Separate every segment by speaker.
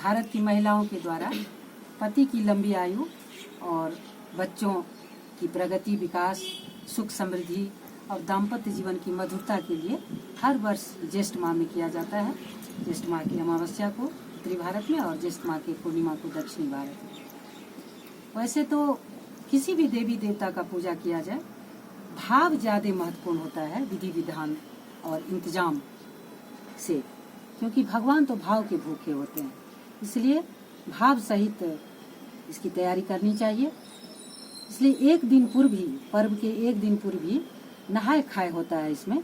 Speaker 1: भारत की महिलाओं के द्वारा पति की लंबी आयु और बच्चों की प्रगति, विकास, सुख, समृद्धि और दाम्पत्य जीवन की मधुरता के लिए हर वर्ष ज्येष्ठ माह में किया जाता है। ज्येष्ठ माह की अमावस्या को उत्तरी भारत में और ज्येष्ठ माह की पूर्णिमा को दक्षिणी भारत में। वैसे तो किसी भी देवी देवता का पूजा किया जाए, भाव ज्यादा महत्वपूर्ण होता है विधि विधान और इंतजाम से, क्योंकि भगवान तो भाव के भूखे होते हैं। इसलिए भाव सहित इसकी तैयारी करनी चाहिए। इसलिए एक दिन पूर्व ही, पर्व के एक दिन पूर्व ही नहाए खाए होता है इसमें,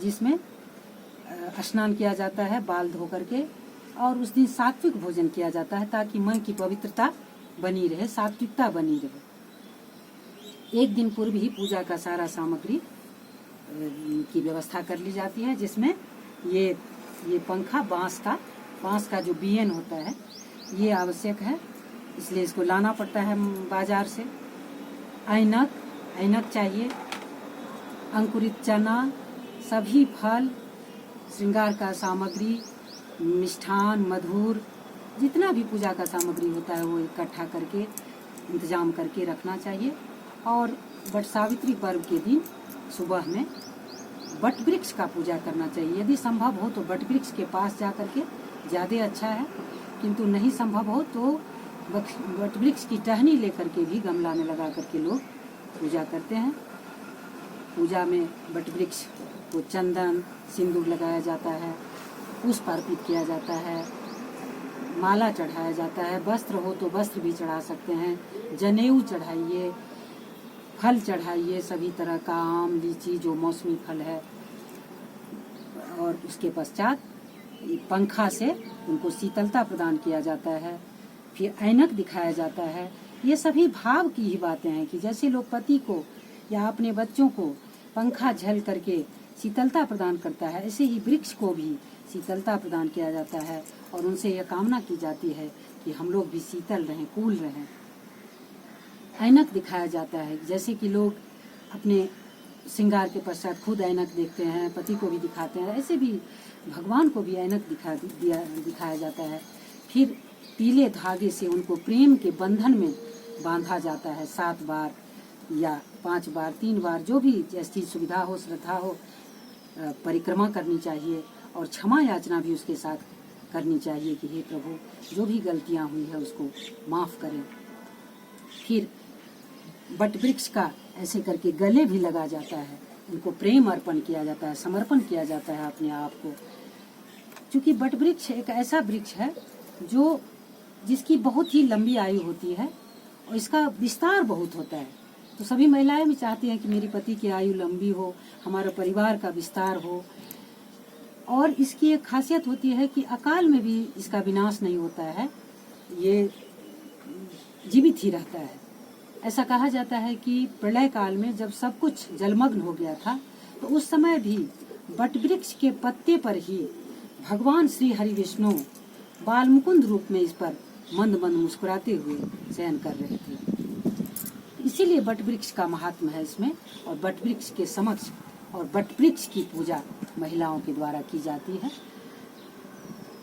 Speaker 1: जिसमें स्नान किया जाता है बाल धो करके, और उस दिन सात्विक भोजन किया जाता है ताकि मन की पवित्रता बनी रहे, सात्विकता बनी रहे। एक दिन पूर्व ही पूजा का सारा सामग्री की व्यवस्था कर ली जाती है, जिसमें ये पंखा बांस का जो बीएन होता है ये आवश्यक है, इसलिए इसको लाना पड़ता है बाजार से। ऐनक चाहिए, अंकुरित चना, सभी फल, श्रृंगार का सामग्री, मिष्ठान, मधुर, जितना भी पूजा का सामग्री होता है वो इकट्ठा करके इंतजाम करके रखना चाहिए। और वट सावित्री पर्व के दिन सुबह में वट वृक्ष का पूजा करना चाहिए। यदि संभव हो तो वट वृक्ष के पास जा करके ज़्यादा अच्छा है, किंतु नहीं संभव हो तो वट वृक्ष की टहनी लेकर के भी गमला में लगा करके लोग पूजा करते हैं। पूजा में वट वृक्ष को चंदन, सिंदूर लगाया जाता है, पुष्प अर्पित किया जाता है, माला चढ़ाया जाता है, वस्त्र हो तो वस्त्र भी चढ़ा सकते हैं, जनेऊ चढ़ाइए, फल चढ़ाइए सभी तरह का, आम, लीची जो मौसमी फल है, और उसके पश्चात पंखा से उनको शीतलता प्रदान किया जाता है। फिर ऐनक दिखाया जाता है। ये सभी भाव की ही बातें हैं कि जैसे लोग पति को या अपने बच्चों को पंखा झल करके शीतलता प्रदान करता है, ऐसे ही वृक्ष को भी शीतलता प्रदान किया जाता है और उनसे यह कामना की जाती है कि हम लोग भी शीतल रहें, कूल रहें। ऐनक दिखाया जाता है, जैसे कि लोग अपने श्रृंगार के पश्चात खुद ऐनक देखते हैं, पति को भी दिखाते हैं, ऐसे भी भगवान को भी ऐनक दिखाया जाता है। फिर पीले धागे से उनको प्रेम के बंधन में बांधा जाता है 7 बार या 5 बार, 3 बार, जो भी जैसी सुविधा हो, श्रद्धा हो, परिक्रमा करनी चाहिए और क्षमा याचना भी उसके साथ करनी चाहिए कि हे प्रभु, जो भी गलतियां हुई है उसको माफ करें। फिर वट वृक्ष का ऐसे करके गले भी लगा जाता है, उनको प्रेम अर्पण किया जाता है, समर्पण किया जाता है अपने आप को। क्योंकि वट वृक्ष एक ऐसा वृक्ष है जिसकी बहुत ही लंबी आयु होती है और इसका विस्तार बहुत होता है। तो सभी महिलाएं भी चाहती हैं कि मेरे पति की आयु लंबी हो, हमारे परिवार का विस्तार हो। और इसकी एक खासियत होती है कि अकाल में भी इसका विनाश नहीं होता है, ये जीवित ही रहता है। ऐसा कहा जाता है कि प्रलय काल में जब सब कुछ जलमग्न हो गया था, तो उस समय भी वट वृक्ष के पत्ते पर ही भगवान श्री हरि विष्णु बाल मुकुंद रूप में इस पर मंद मंद मुस्कुराते हुए शयन कर रहे थे। इसीलिए वट वृक्ष का महात्मा है इसमें, और वट वृक्ष के समक्ष और वट वृक्ष की पूजा महिलाओं के द्वारा की जाती है।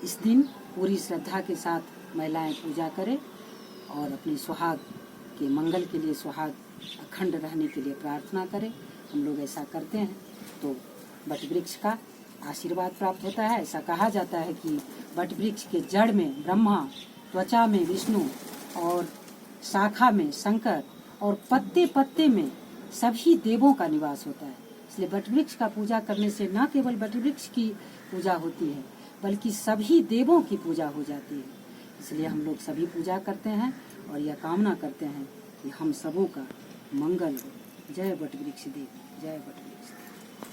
Speaker 1: इस दिन पूरी श्रद्धा के साथ महिलाएं पूजा करें और अपने सुहाग के मंगल के लिए, सुहाग अखंड रहने के लिए प्रार्थना करें। हम लोग ऐसा करते हैं तो वट वृक्ष का आशीर्वाद प्राप्त होता है। ऐसा कहा जाता है कि वट वृक्ष के जड़ में ब्रह्मा, त्वचा में विष्णु और शाखा में शंकर और पत्ते पत्ते में सभी देवों का निवास होता है। इसलिए वट वृक्ष का पूजा करने से न केवल वट वृक्ष की पूजा होती है, बल्कि सभी देवों की पूजा हो जाती है। इसलिए हम लोग सभी पूजा करते हैं और यह कामना करते हैं कि हम सबों का मंगल हो। जय वट वृक्ष देव, जय वट वृक्ष।